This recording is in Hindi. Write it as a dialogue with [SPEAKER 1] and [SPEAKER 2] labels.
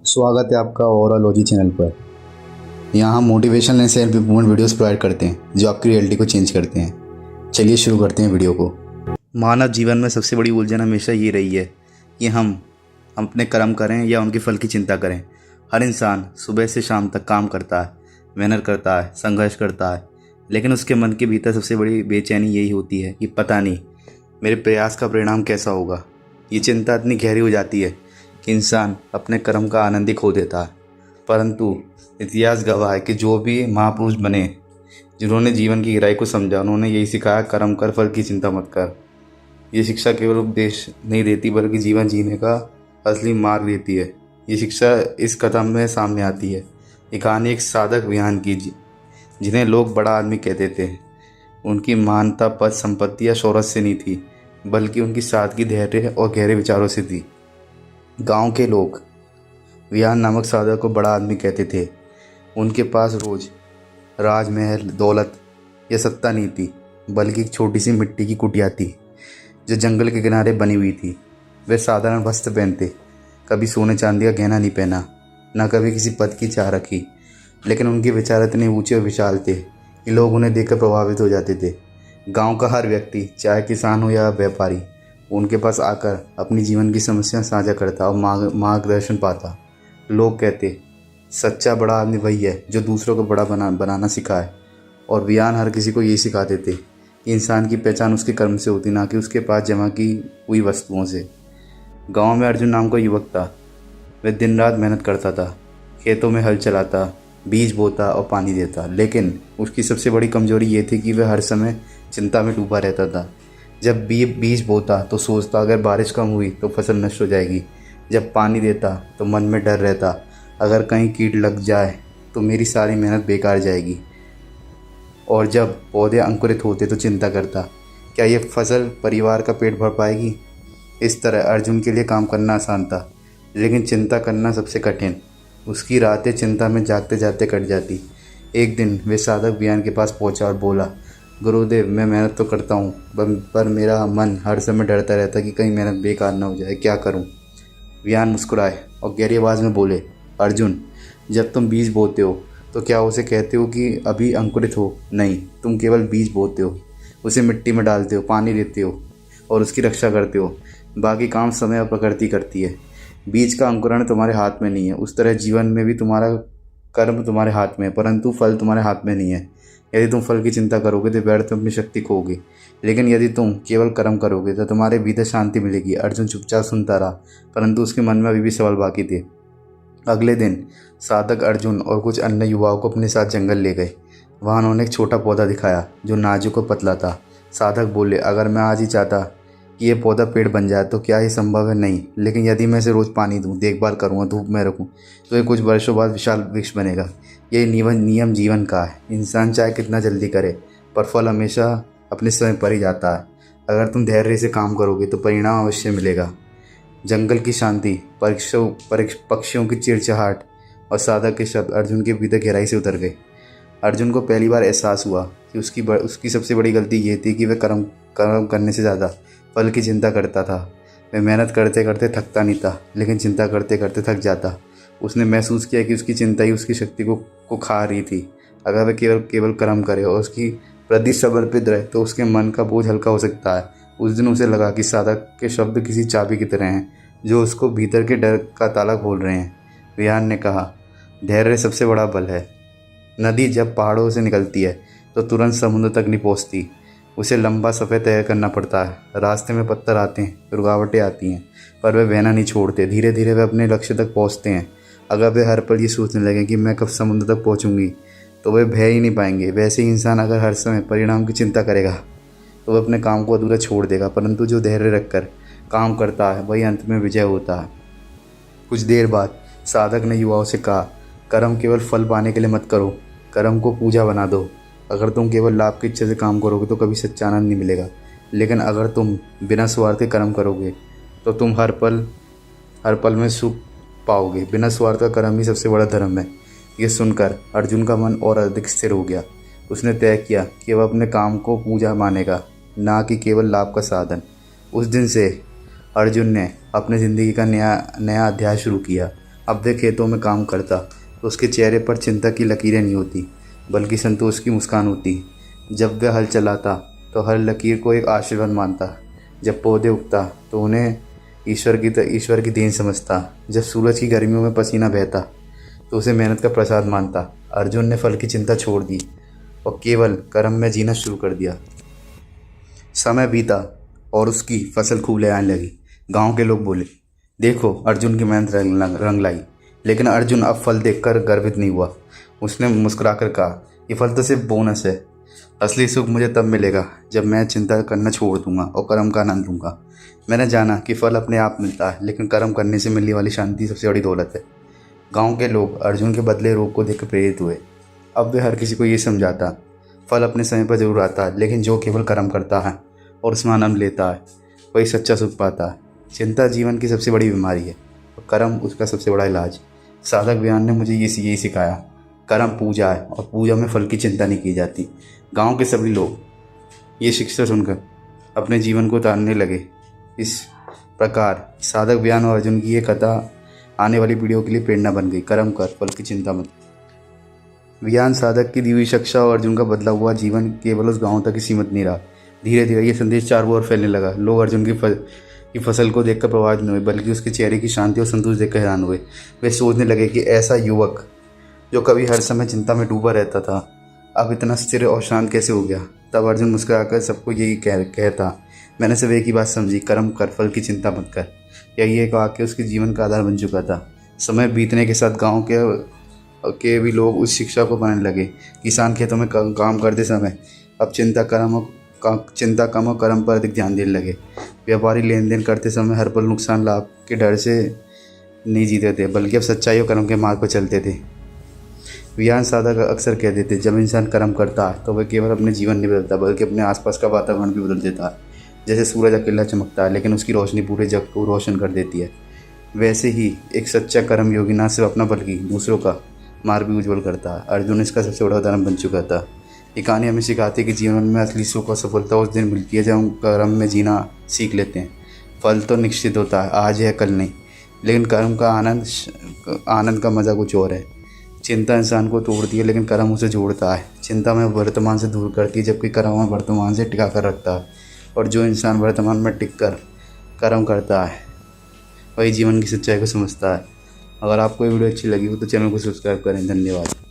[SPEAKER 1] स्वागत है आपका ओवरऑलॉजी चैनल पर। यहाँ हम motivational and self improvement videos provide करते हैं जो आपकी रियलिटी को चेंज करते हैं। चलिए शुरू करते हैं वीडियो को। मानव जीवन में सबसे बड़ी उलझन हमेशा ये रही है कि हम अपने कर्म करें या उनके फल की चिंता करें। हर इंसान सुबह से शाम तक काम करता है, मेहनत करता है, संघर्ष करता है, लेकिन उसके मन के भीतर सबसे बड़ी बेचैनी यही होती है कि पता नहीं मेरे प्रयास का परिणाम कैसा होगा। ये चिंता इतनी गहरी हो जाती है कि इंसान अपने कर्म का आनंद ही खो देता है। परंतु इतिहास गवाह है कि जो भी महापुरुष बने, जिन्होंने जीवन की गहराई को समझा, उन्होंने यही सिखाया, कर्म कर, फल की चिंता मत कर। ये शिक्षा केवल उपदेश नहीं देती बल्कि जीवन जीने का असली मार्ग देती है। ये शिक्षा इस कदम में सामने आती है। ये कहानी एक साधक विहान की, जिन्हें लोग बड़ा आदमी कहते थे। उनकी महानता पद, संपत्ति या शोहरत से नहीं थी, बल्कि उनकी सादगी, धैर्य और गहरे विचारों से थी। गांव के लोग विहान नामक साधक को बड़ा आदमी कहते थे। उनके पास रोज राजमहल, दौलत या सत्ता नहीं थी, बल्कि एक छोटी सी मिट्टी की कुटिया थी जो जंगल के किनारे बनी हुई थी। वे साधारण वस्त्र पहनते, कभी सोने चांदी का गहना नहीं पहना, न कभी किसी पद की चाह रखी, लेकिन उनके विचार इतने ऊंचे और विशाल थे कि लोग उन्हें देखकर प्रभावित हो जाते थे। गांव का हर व्यक्ति, चाहे किसान हो या व्यापारी, उनके पास आकर अपनी जीवन की समस्या साझा करता और मार्गदर्शन पाता। लोग कहते, सच्चा बड़ा आदमी वही है जो दूसरों को बड़ा बनाना सिखाए। और विहान हर किसी को यही सिखाते थे कि इंसान की पहचान उसके कर्म से होती, ना कि उसके पास जमा की हुई वस्तुओं से। गांव में अर्जुन नाम का युवक था। वह दिन रात मेहनत करता था, खेतों में हल चलाता, बीज बोता और पानी देता, लेकिन उसकी सबसे बड़ी कमजोरी ये थी कि वह हर समय चिंता में डूबा रहता था। जब बीज बोता तो सोचता अगर बारिश कम हुई तो फसल नष्ट हो जाएगी। जब पानी देता तो मन में डर रहता, अगर कहीं कीट लग जाए तो मेरी सारी मेहनत बेकार जाएगी। और जब पौधे अंकुरित होते तो चिंता करता, क्या ये फसल परिवार का पेट भर पाएगी। इस तरह अर्जुन के लिए काम करना आसान था, लेकिन चिंता करना सबसे कठिन। उसकी रातें चिंता में जागते जागते कट जाती। एक दिन वे साधक विहान के पास पहुंचा और बोला, गुरुदेव, मैं मेहनत तो करता हूँ, पर मेरा मन हर समय डरता रहता कि कहीं मेहनत बेकार ना हो जाए, क्या करूँ। विहान मुस्कुराए और गहरी आवाज़ में बोले, अर्जुन, जब तुम बीज बोते हो तो क्या उसे कहते हो कि अभी अंकुरित हो? नहीं, तुम केवल बीज बोते हो, उसे मिट्टी में डालते हो, पानी देते हो और उसकी रक्षा करते हो। बाकी काम समय और प्रकृति करती है। बीज का अंकुरण तुम्हारे हाथ में नहीं है। उस तरह जीवन में भी तुम्हारा कर्म तुम्हारे हाथ में है, परंतु फल तुम्हारे हाथ में नहीं है। यदि तुम फल की चिंता करोगे तो व्यर्थ अपनी शक्ति खोगे, लेकिन यदि तुम केवल कर्म करोगे तो तुम्हारे भीतर शांति मिलेगी। अर्जुन चुपचाप सुनता रहा, परंतु उसके मन में अभी भी सवाल बाकी थे। अगले दिन साधक अर्जुन और कुछ अन्य युवाओं को अपने साथ जंगल ले गए। वहाँ उन्होंने एक छोटा पौधा दिखाया जो नाजुक और पतला था। साधक बोले, अगर मैं आज ही चाहता कि ये पौधा पेड़ बन जाए तो क्या ये संभव है? नहीं, लेकिन यदि मैं इसे रोज़ पानी दूँ, देखभाल करूँगा, धूप में रखूँ, तो ये कुछ वर्षों बाद विशाल वृक्ष बनेगा। ये नियम जीवन का है। इंसान चाहे कितना जल्दी करे, पर फल हमेशा अपने समय पर ही जाता है। अगर तुम धैर्य से काम करोगे तो परिणाम अवश्य मिलेगा। जंगल की शांति, पक्षियों की चिड़चिड़ाहट और साधक के शब्द अर्जुन के भीतर गहराई से उतर गए। अर्जुन को पहली बार एहसास हुआ कि उसकी सबसे बड़ी गलती ये थी कि वह कर्म करने से ज़्यादा फल की चिंता करता था। वह मेहनत करते करते थकता नहीं था, लेकिन चिंता करते करते थक जाता। उसने महसूस किया कि उसकी चिंता ही उसकी शक्ति को खा रही थी। अगर वह केवल कर्म करे और उसकी प्रति समर्पित रहे तो उसके मन का बोझ हल्का हो सकता है। उस दिन उसे लगा कि साधक के शब्द किसी चाबी की तरह हैं जो उसको भीतर के डर का ताला खोल रहे हैं। विहान ने कहा, धैर्य सबसे बड़ा बल है। नदी जब पहाड़ों से निकलती है तो तुरंत समुद्र तक नहीं पहुँचती। उसे लंबा सफ़र तय करना पड़ता है। रास्ते में पत्थर आते हैं, रुकावटें आती हैं, पर वे बहना नहीं छोड़ते। धीरे धीरे वे अपने लक्ष्य तक पहुँचते हैं। अगर वे हर पल ये सोचने लगे कि मैं कब समुद्र तक पहुँचूँगी, तो वे भय ही नहीं पाएंगे। वैसे ही इंसान अगर हर समय परिणाम की चिंता करेगा तो वह अपने काम को अधूरा छोड़ देगा, परंतु जो धैर्य रखकर काम करता है वही अंत में विजय होता है। कुछ देर बाद साधक ने युवाओं से कहा, कर्म केवल फल पाने के लिए मत करो, कर्म को पूजा बना दो। अगर तुम केवल लाभ की इच्छा से काम करोगे तो कभी सच्चा आनंद नहीं मिलेगा, लेकिन अगर तुम बिना स्वार्थ के कर्म करोगे तो तुम हर पल में सुख पाओगे। बिना स्वार्थ का कर्म ही सबसे बड़ा धर्म है। ये सुनकर अर्जुन का मन और अधिक स्थिर हो गया। उसने तय किया कि वह अपने काम को पूजा मानेगा, ना कि केवल लाभ का साधन। उस दिन से अर्जुन ने अपनी ज़िंदगी का नया अध्याय शुरू किया। अब वह खेतों में काम करता तो उसके चेहरे पर चिंता की लकीरें नहीं होती, बल्कि संतोष की मुस्कान होती। जब वह हल चलाता तो हर लकीर को एक आशीर्वाद मानता। जब पौधे उगता तो उन्हें ईश्वर की देन समझता। जब सूरज की गर्मियों में पसीना बहता तो उसे मेहनत का प्रसाद मानता। अर्जुन ने फल की चिंता छोड़ दी और केवल कर्म में जीना शुरू कर दिया। समय बीता और उसकी फसल खूब ले आने लगी। गांव के लोग बोले, देखो अर्जुन की मेहनत रंग लाई। लेकिन अर्जुन अब फल देखकर गर्वित नहीं हुआ। उसने मुस्कुराकर कहा, ये फल तो सिर्फ बोनस है। असली सुख मुझे तब मिलेगा जब मैं चिंता करना छोड़ दूंगा और कर्म का आनंद लूँगा। मैंने जाना कि फल अपने आप मिलता है, लेकिन कर्म करने से मिलने वाली शांति सबसे बड़ी दौलत है। गांव के लोग अर्जुन के बदले रूप को देखकर प्रेरित हुए। अब वे हर किसी को ये समझाता, फल अपने समय पर जरूर आता है, लेकिन जो केवल कर्म करता है और उसमें आनंद लेता है वही सच्चा सुख पाता है। चिंता जीवन की सबसे बड़ी बीमारी है और कर्म उसका सबसे बड़ा इलाज। साधक बयान ने मुझे यही सिखाया, कर्म पूजा है और पूजा में फल की चिंता नहीं की जाती। गांव के सभी लोग ये शिक्षा सुनकर अपने जीवन को उतारने लगे। इस प्रकार साधक बयान और अर्जुन की ये कथा आने वाली पीढ़ियों के लिए प्रेरणा बन गई। कर्म कर, फल की चिंता मत। बयान साधक की दी हुई शिक्षा और अर्जुन का बदला हुआ जीवन केवल उस गांव तक ही सीमित नहीं रहा। धीरे धीरे ये संदेश चारों ओर फैलने लगा। लोग अर्जुन की फसल को देखकर प्रभावित नहीं हुए, बल्कि उसके चेहरे की शांति और संतोष देखकर हैरान हुए। वे सोचने लगे कि ऐसा युवक जो कभी हर समय चिंता में डूबा रहता था, अब इतना स्थिर और शांत कैसे हो गया। तब अर्जुन मुस्कुराकर सबको यही कहता, मैंने सिर्फ एक ही बात समझी, कर्म कर, फल की चिंता मत कर। यही एक वाक्य उसके जीवन का आधार बन चुका था। समय बीतने के साथ गांव के भी लोग उस शिक्षा को मानने लगे। किसान खेतों में काम करते समय अब चिंता कम और कर्म पर अधिक ध्यान देने लगे। व्यापारी लेन देन करते समय हर पल नुकसान लाभ के डर से नहीं जीते थे, बल्कि अब सच्चाई और कर्म के मार्ग पर चलते थे। विज्ञान साधक अक्सर कहते थे, जब इंसान कर्म करता है तो वह केवल अपने जीवन नहीं बदलता, बल्कि अपने आसपास का वातावरण भी बदल देता है। जैसे सूरज अकेला चमकता है, लेकिन उसकी रोशनी पूरे जग को रोशन कर देती है, वैसे ही एक सच्चा कर्म योगी न सिर्फ अपना बल्कि दूसरों का मार्ग भी उज्जवल करता है। अर्जुन इसका सबसे बड़ा उदाहरण बन चुका था। ये कहानी हमें सिखाती है कि जीवन में असली सुख और सफलता उस दिन मिलती है जब हम कर्म में जीना सीख लेते हैं। फल तो निश्चित होता है, आज है कल नहीं, लेकिन कर्म का आनंद का मज़ा कुछ और है। चिंता इंसान को तोड़ती है, लेकिन कर्म उसे जोड़ता है। चिंता में वर्तमान से दूर करती है, जबकि कर्म में वर्तमान से टिका कर रखता है। और जो इंसान वर्तमान में टिक कर कर्म करता है वही जीवन की सच्चाई को समझता है। अगर आपको ये वीडियो अच्छी लगी हो तो चैनल को सब्सक्राइब करें। धन्यवाद।